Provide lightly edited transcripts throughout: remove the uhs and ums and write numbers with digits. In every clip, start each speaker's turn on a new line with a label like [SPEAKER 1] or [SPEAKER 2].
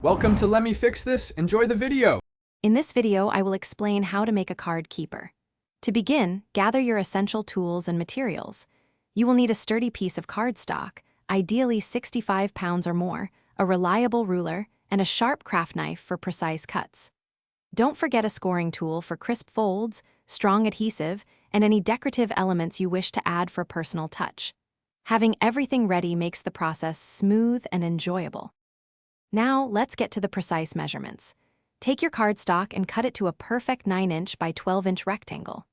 [SPEAKER 1] Welcome to Let Me Fix This. Enjoy the video.
[SPEAKER 2] In this video, I will explain how to make a card keeper. To begin, gather your essential tools and materials. You will need a sturdy piece of cardstock, ideally 65 pounds or more, a reliable ruler, and a sharp craft knife for precise cuts. Don't forget a scoring tool for crisp folds, strong adhesive, and any decorative elements you wish to add for personal touch. Having everything ready makes the process smooth and enjoyable. Now, let's get to the precise measurements. Take your cardstock and cut it to a perfect 9-inch by 12-inch rectangle.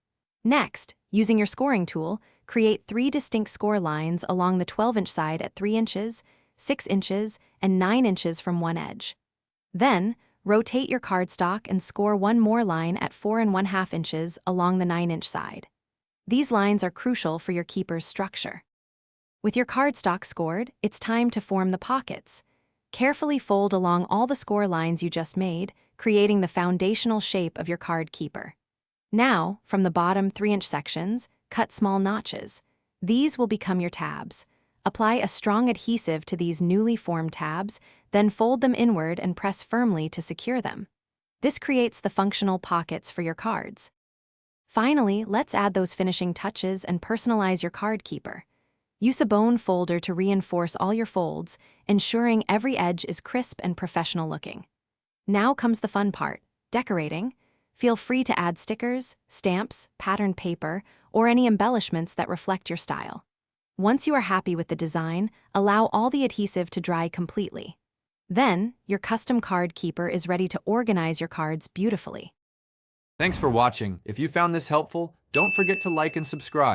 [SPEAKER 2] Next, using your scoring tool, create 3 distinct score lines along the 12-inch side at 3 inches, 6 inches, and 9 inches from one edge. Then, rotate your cardstock and score one more line at 4 1/2 inches along the 9-inch side. These lines are crucial for your keeper's structure. With your cardstock scored, it's time to form the pockets. Carefully fold along all the score lines you just made, creating the foundational shape of your card keeper. Now, from the bottom 3-inch sections, cut small notches. These will become your tabs. Apply a strong adhesive to these newly formed tabs, then fold them inward and press firmly to secure them. This creates the functional pockets for your cards. Finally, let's add those finishing touches and personalize your card keeper. Use a bone folder to reinforce all your folds, ensuring every edge is crisp and professional looking. Now comes the fun part, decorating. Feel free to add stickers, stamps, patterned paper, or any embellishments that reflect your style. Once you are happy with the design, allow all the adhesive to dry completely. Then, your custom card keeper is ready to organize your cards beautifully.
[SPEAKER 1] Thanks for watching. If you found this helpful, don't forget to like and subscribe.